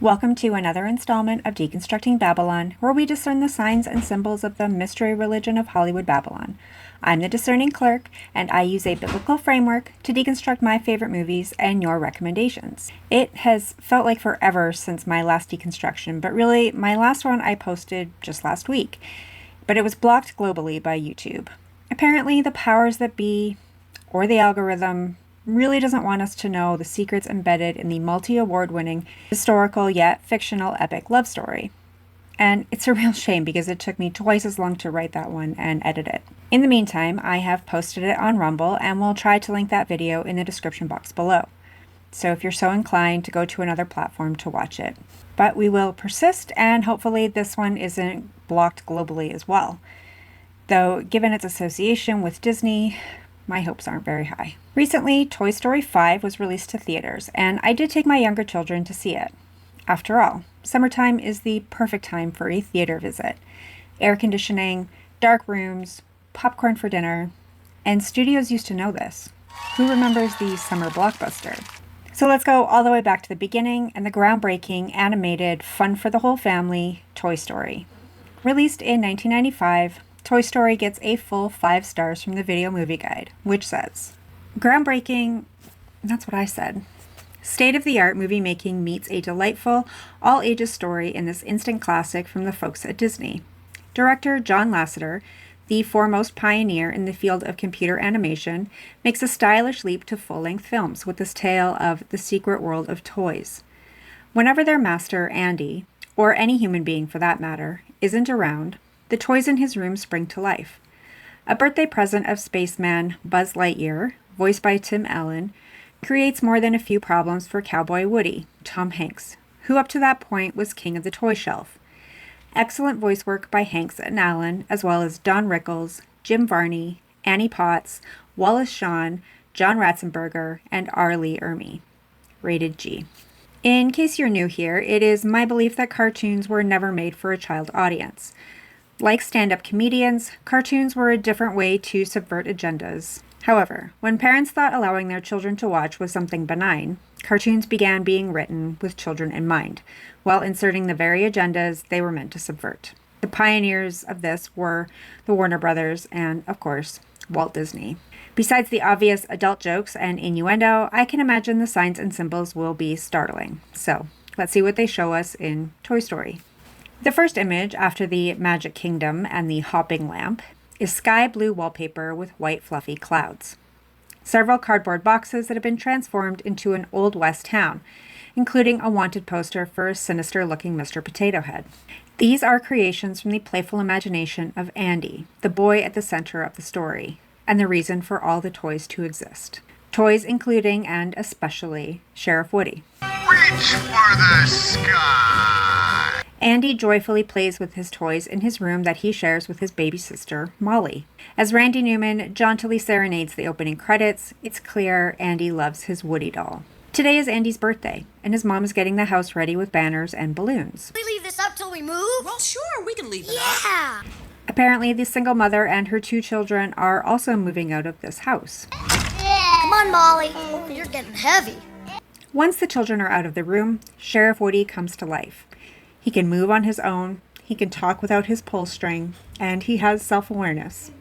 Welcome to another installment of Deconstructing Babylon, where we discern the signs and symbols of the mystery religion of Hollywood Babylon. I'm the Discerning Clerk, and I use a biblical framework to deconstruct my favorite movies and your recommendations. It has felt like forever since my last deconstruction, but really, my last one I posted just last week. But it was blocked globally by YouTube. Apparently, the powers that be, or the algorithm, really doesn't want us to know the secrets embedded in the multi-award-winning, historical yet fictional epic love story. And it's a real shame because it took me twice as long to write that one and edit it. In the meantime, I have posted it on Rumble and will try to link that video in the description box below. So if you're so inclined to go to another platform to watch it. But we will persist, and hopefully this one isn't blocked globally as well. Though, given its association with Disney, my hopes aren't very high. Recently, Toy Story 5 was released to theaters, and I did take my younger children to see it. After all, summertime is the perfect time for a theater visit. Air conditioning, dark rooms, popcorn for dinner, and studios used to know this. Who remembers the summer blockbuster? So let's go all the way back to the beginning and the groundbreaking, animated, fun for the whole family, Toy Story. Released in 1995, Toy Story gets a full 5 stars from the Video Movie Guide, which says, groundbreaking, that's what I said. State-of-the-art movie making meets a delightful, all-ages story in this instant classic from the folks at Disney. Director John Lasseter, the foremost pioneer in the field of computer animation, makes a stylish leap to full-length films with this tale of the secret world of toys. Whenever their master, Andy, or any human being for that matter, isn't around, the toys in his room spring to life. A birthday present of spaceman Buzz Lightyear, voiced by Tim Allen, creates more than a few problems for Cowboy Woody, Tom Hanks, who up to that point was king of the toy shelf. Excellent voice work by Hanks and Allen, as well as Don Rickles, Jim Varney, Annie Potts, Wallace Shawn, John Ratzenberger, and R. Lee Ermey. Rated G. In case you're new here, it is my belief that cartoons were never made for a child audience. Like stand-up comedians, cartoons were a different way to subvert agendas. However, when parents thought allowing their children to watch was something benign, cartoons began being written with children in mind, while inserting the very agendas they were meant to subvert. The pioneers of this were the Warner Brothers and, of course, Walt Disney. Besides the obvious adult jokes and innuendo, I can imagine the signs and symbols will be startling. So, let's see what they show us in Toy Story. The first image, after the Magic Kingdom and the hopping lamp, is sky blue wallpaper with white fluffy clouds. Several cardboard boxes that have been transformed into an Old West town, including a wanted poster for a sinister-looking Mr. Potato Head. These are creations from the playful imagination of Andy, the boy at the center of the story, and the reason for all the toys to exist. Toys including, and especially, Sheriff Woody. Reach for the sky! Andy joyfully plays with his toys in his room that he shares with his baby sister, Molly. As Randy Newman jauntily serenades the opening credits, it's clear Andy loves his Woody doll. Today is Andy's birthday, and his mom is getting the house ready with banners and balloons. We leave this up till we move? Well, sure, we can leave it up. Yeah! Apparently, the single mother and her 2 children are also moving out of this house. Come on, Molly. You're getting heavy. Once the children are out of the room, Sheriff Woody comes to life. He can move on his own, he can talk without his pull string, and he has self-awareness.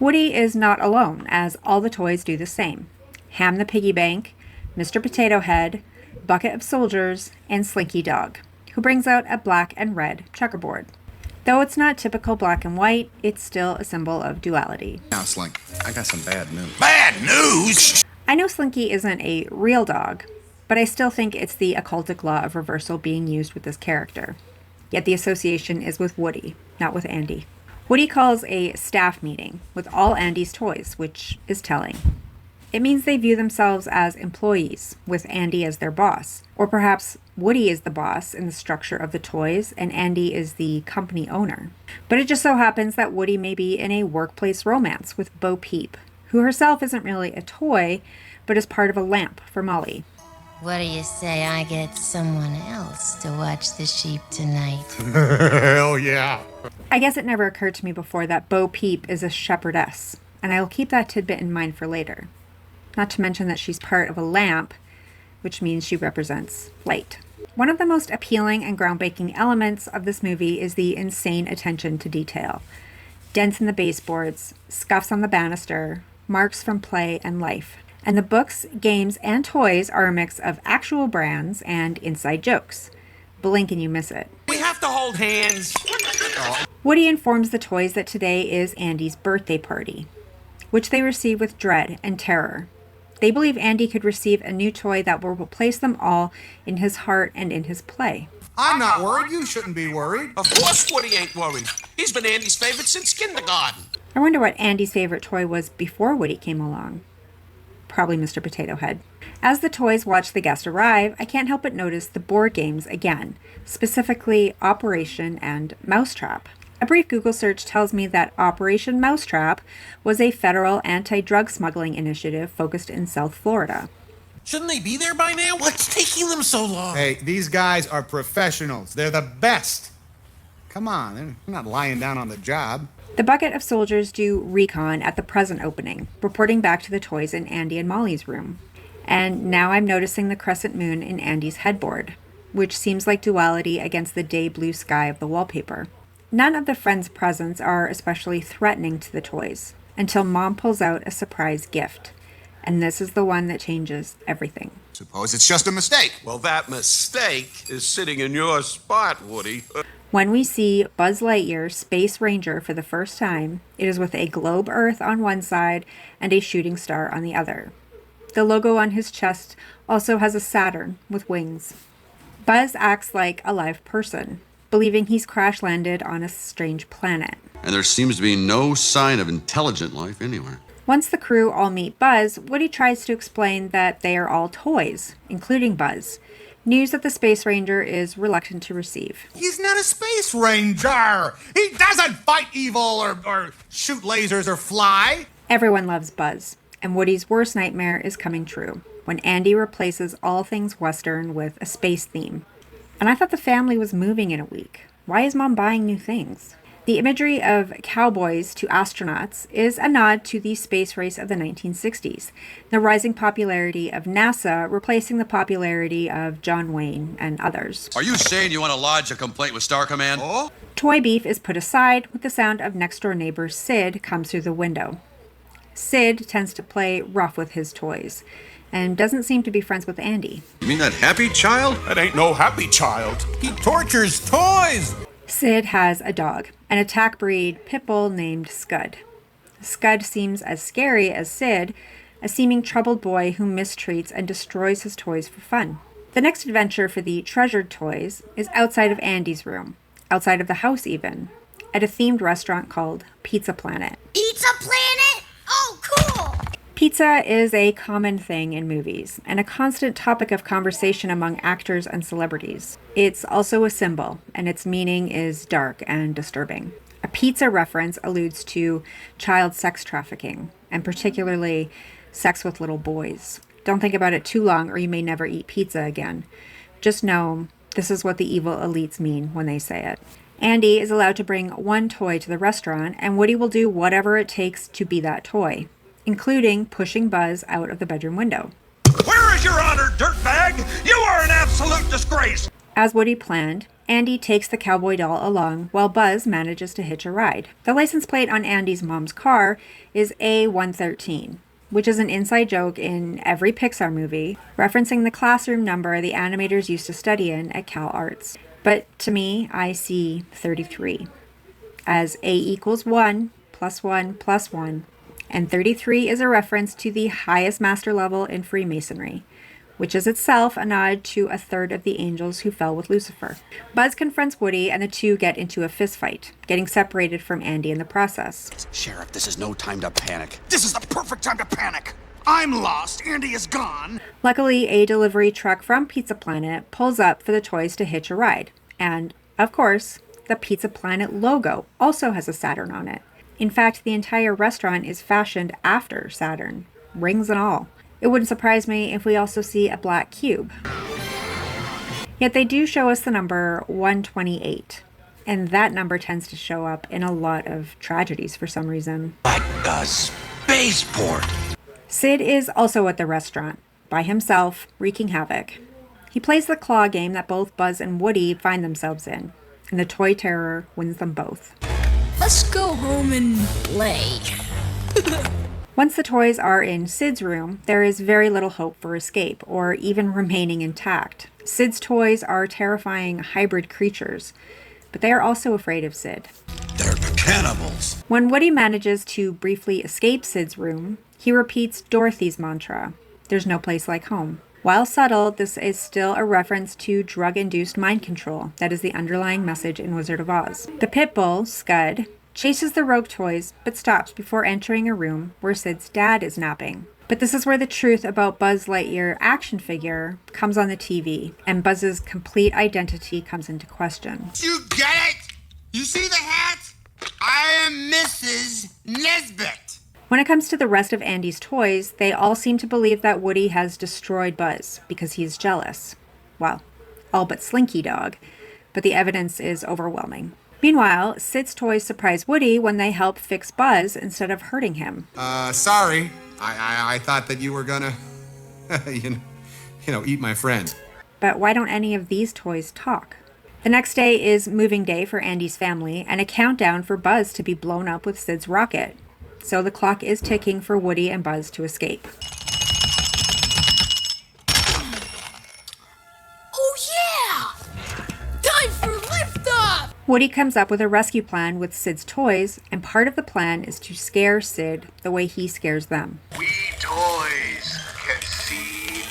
Woody is not alone, as all the toys do the same. Ham the Piggy Bank, Mr. Potato Head, Bucket of Soldiers, and Slinky Dog, who brings out a black and red checkerboard. Though it's not typical black and white, it's still a symbol of duality. Now, Slink, I got some bad news. Bad news! I know Slinky isn't a real dog, but I still think it's the occultic law of reversal being used with this character. Yet the association is with Woody, not with Andy. Woody calls a staff meeting with all Andy's toys, which is telling. It means they view themselves as employees, with Andy as their boss. Or perhaps Woody is the boss in the structure of the toys, and Andy is the company owner. But it just so happens that Woody may be in a workplace romance with Bo Peep, who herself isn't really a toy, but is part of a lamp for Molly. What do you say I get someone else to watch the sheep tonight? Hell yeah! I guess it never occurred to me before that Bo Peep is a shepherdess, and I will keep that tidbit in mind for later. Not to mention that she's part of a lamp, which means she represents light. One of the most appealing and groundbreaking elements of this movie is the insane attention to detail. Dents in the baseboards, scuffs on the banister, marks from play and life. And the books, games, and toys are a mix of actual brands and inside jokes. Blink and you miss it. We have to hold hands. Woody informs the toys that today is Andy's birthday party, which they receive with dread and terror. They believe Andy could receive a new toy that will replace them all in his heart and in his play. I'm not worried. You shouldn't be worried. Of course Woody ain't worried. He's been Andy's favorite since kindergarten. I wonder what Andy's favorite toy was before Woody came along. Probably Mr. Potato Head. As the toys watch the guest arrive, I can't help but notice the board games again, specifically Operation and Mousetrap. A brief Google search tells me that Operation Mousetrap was a federal anti-drug smuggling initiative focused in South Florida. Shouldn't they be there by now? What's taking them so long? Hey, these guys are professionals. They're the best. Come on, they're not lying down on the job. The bucket of soldiers do recon at the present opening, reporting back to the toys in Andy and Molly's room. And now I'm noticing the crescent moon in Andy's headboard, which seems like duality against the day blue sky of the wallpaper. None of the friends' presents are especially threatening to the toys, until Mom pulls out a surprise gift. And this is the one that changes everything. Suppose it's just a mistake. Well, that mistake is sitting in your spot, Woody. When we see Buzz Lightyear, Space Ranger, for the first time, it is with a globe Earth on one side and a shooting star on the other. The logo on his chest also has a Saturn with wings. Buzz acts like a live person, believing he's crash-landed on a strange planet. And there seems to be no sign of intelligent life anywhere. Once the crew all meet Buzz, Woody tries to explain that they are all toys, including Buzz. News that the Space Ranger is reluctant to receive. He's not a space ranger. He doesn't fight evil or shoot lasers or fly. Everyone loves Buzz, and Woody's worst nightmare is coming true, when Andy replaces all things Western with a space theme. And I thought the family was moving in a week. Why is Mom buying new things? The imagery of cowboys to astronauts is a nod to the space race of the 1960s, the rising popularity of NASA replacing the popularity of John Wayne and others. Are you saying you want to lodge a complaint with Star Command? Oh? Toy beef is put aside with the sound of next-door neighbor Sid comes through the window. Sid tends to play rough with his toys and doesn't seem to be friends with Andy. You mean that happy child? That ain't no happy child. He tortures toys! Sid has a dog, an attack breed pit bull named Scud. Scud seems as scary as Sid, a seeming troubled boy who mistreats and destroys his toys for fun. The next adventure for the treasured toys is outside of Andy's room, outside of the house even, at a themed restaurant called Pizza Planet. Pizza Planet? Oh, cool! Pizza is a common thing in movies and a constant topic of conversation among actors and celebrities. It's also a symbol, and its meaning is dark and disturbing. A pizza reference alludes to child sex trafficking, and particularly sex with little boys. Don't think about it too long or you may never eat pizza again. Just know this is what the evil elites mean when they say it. Andy is allowed to bring one toy to the restaurant, and Woody will do whatever it takes to be that toy, including pushing Buzz out of the bedroom window. Where is your honor, dirtbag? You are an absolute disgrace! As Woody planned, Andy takes the cowboy doll along while Buzz manages to hitch a ride. The license plate on Andy's mom's car is A113, which is an inside joke in every Pixar movie, referencing the classroom number the animators used to study in at Cal Arts. But to me, I see 33, as A equals 1 plus 1 plus 1, and 33 is a reference to the highest master level in Freemasonry, which is itself a nod to a third of the angels who fell with Lucifer. Buzz confronts Woody and the two get into a fistfight, getting separated from Andy in the process. Sheriff, this is no time to panic. This is the perfect time to panic. I'm lost. Andy is gone. Luckily, a delivery truck from Pizza Planet pulls up for the toys to hitch a ride. And, of course, the Pizza Planet logo also has a Saturn on it. In fact, the entire restaurant is fashioned after Saturn, rings and all. It wouldn't surprise me if we also see a black cube. Yet they do show us the number 128, and that number tends to show up in a lot of tragedies for some reason. Like a spaceport! Sid is also at the restaurant, by himself, wreaking havoc. He plays the claw game that both Buzz and Woody find themselves in, and the toy terror wins them both. Let's go home and play. Once the toys are in Sid's room, there is very little hope for escape, or even remaining intact. Sid's toys are terrifying hybrid creatures, but they are also afraid of Sid. They're cannibals. When Woody manages to briefly escape Sid's room, he repeats Dorothy's mantra, "There's no place like home." While subtle, this is still a reference to drug-induced mind control that is the underlying message in Wizard of Oz. The pit bull, Scud, chases the rogue toys, but stops before entering a room where Sid's dad is napping. But this is where the truth about Buzz Lightyear action figure comes on the TV, and Buzz's complete identity comes into question. You get it? You see the hat? I am Mrs. Nesbit. When it comes to the rest of Andy's toys, they all seem to believe that Woody has destroyed Buzz because he's jealous. Well, all but Slinky Dog, but the evidence is overwhelming. Meanwhile, Sid's toys surprise Woody when they help fix Buzz instead of hurting him. Sorry. I thought that you were gonna, eat my friend. But why don't any of these toys talk? The next day is moving day for Andy's family and a countdown for Buzz to be blown up with Sid's rocket. So the clock is ticking for Woody and Buzz to escape. Oh yeah! Time for liftoff! Woody comes up with a rescue plan with Sid's toys, and part of the plan is to scare Sid the way he scares them. We toys can see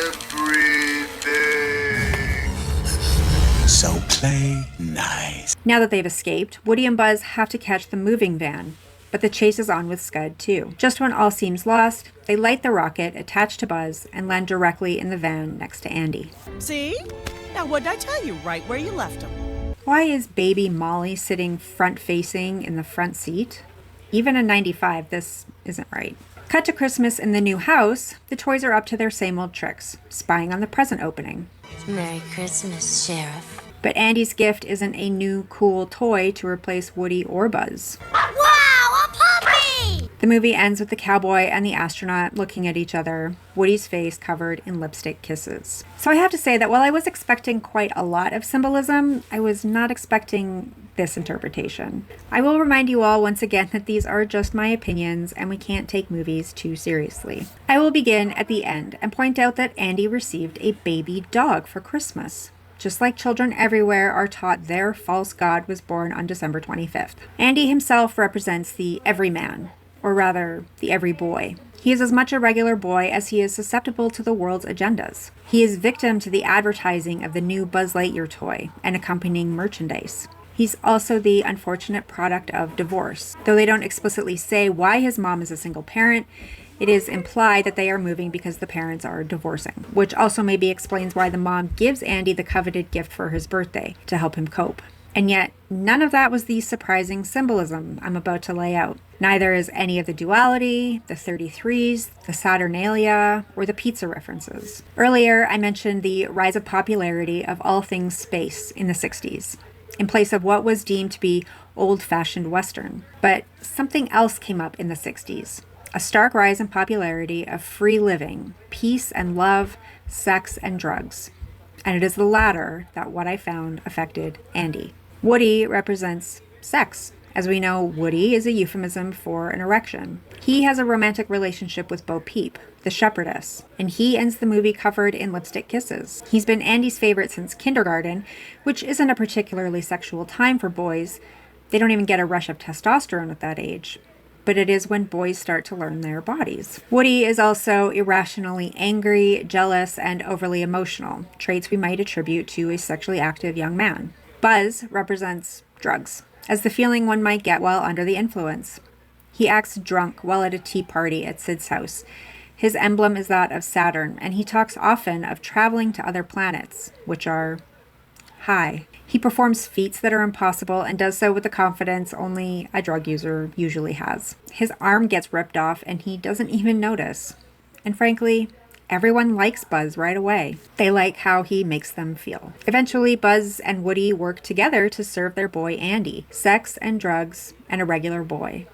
everything. So play nice. Now that they've escaped, Woody and Buzz have to catch the moving van, but the chase is on with Scud too. Just when all seems lost, they light the rocket attached to Buzz and land directly in the van next to Andy. See? Now what'd I tell you right where you left him? Why is baby Molly sitting front-facing in the front seat? Even in '95, this isn't right. Cut to Christmas in the new house, the toys are up to their same old tricks, spying on the present opening. Merry Christmas, Sheriff. But Andy's gift isn't a new, cool toy to replace Woody or Buzz. Wow, a puppy! The movie ends with the cowboy and the astronaut looking at each other, Woody's face covered in lipstick kisses. So I have to say that while I was expecting quite a lot of symbolism, I was not expecting this interpretation. I will remind you all once again that these are just my opinions and we can't take movies too seriously. I will begin at the end and point out that Andy received a baby dog for Christmas. Just like children everywhere are taught their false god was born on December 25th. Andy himself represents the everyman, or rather, the every boy. He is as much a regular boy as he is susceptible to the world's agendas. He is victim to the advertising of the new Buzz Lightyear toy and accompanying merchandise. He's also the unfortunate product of divorce. Though they don't explicitly say why his mom is a single parent, it is implied that they are moving because the parents are divorcing, which also maybe explains why the mom gives Andy the coveted gift for his birthday to help him cope. And yet, none of that was the surprising symbolism I'm about to lay out. Neither is any of the duality, the 33s, the Saturnalia, or the pizza references. Earlier, I mentioned the rise of popularity of all things space in the 60s, in place of what was deemed to be old-fashioned Western. But something else came up in the 60s. A stark rise in popularity of free living, peace and love, sex and drugs. And it is the latter that what I found affected Andy. Woody represents sex. As we know, Woody is a euphemism for an erection. He has a romantic relationship with Bo Peep, the shepherdess, and he ends the movie covered in lipstick kisses. He's been Andy's favorite since kindergarten, which isn't a particularly sexual time for boys. They don't even get a rush of testosterone at that age. But it is when boys start to learn their bodies. Woody is also irrationally angry, jealous, and overly emotional, traits we might attribute to a sexually active young man. Buzz represents drugs, as the feeling one might get while under the influence. He acts drunk while at a tea party at Sid's house. His emblem is that of Saturn, and he talks often of traveling to other planets, which are high. He performs feats that are impossible and does so with the confidence only a drug user usually has. His arm gets ripped off and he doesn't even notice. And frankly, everyone likes Buzz right away. They like how he makes them feel. Eventually, Buzz and Woody work together to serve their boy Andy. Sex and drugs and a regular boy.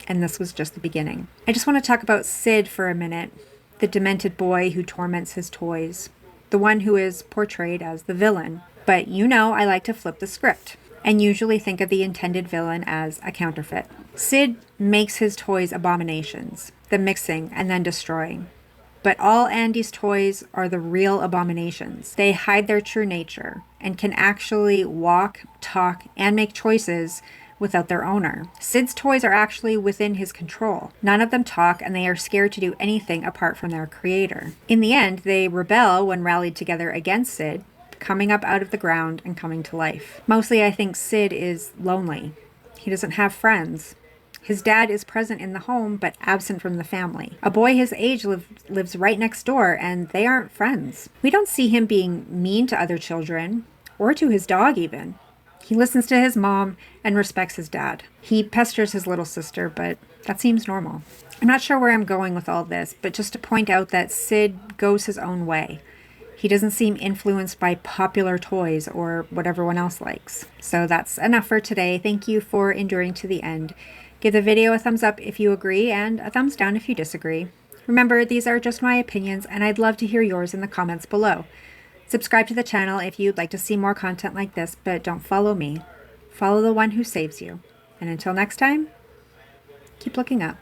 And this was just the beginning. I just want to talk about Sid for a minute, the demented boy who torments his toys. the one who is portrayed as the villain. But you know I like to flip the script and usually think of the intended villain as a counterfeit. Sid makes his toys abominations, the mixing and then destroying. But all Andy's toys are the real abominations. They hide their true nature and can actually walk, talk, and make choices without their owner. Sid's toys are actually within his control. None of them talk, and they are scared to do anything apart from their creator. In the end, they rebel when rallied together against Sid, coming up out of the ground and coming to life. Mostly I think Sid is lonely. He doesn't have friends. His dad is present in the home, but absent from the family. A boy his age lives right next door, and they aren't friends. We don't see him being mean to other children, or to his dog even. He listens to his mom and respects his dad. He pesters his little sister, but that seems normal. I'm not sure where I'm going with all this, but just to point out that Sid goes his own way. He doesn't seem influenced by popular toys or what everyone else likes. So that's enough for today. Thank you for enduring to the end. Give the video a thumbs up if you agree and a thumbs down if you disagree. Remember, these are just my opinions, and I'd love to hear yours in the comments below. Subscribe to the channel if you'd like to see more content like this, but don't follow me. Follow the one who saves you. And until next time, keep looking up.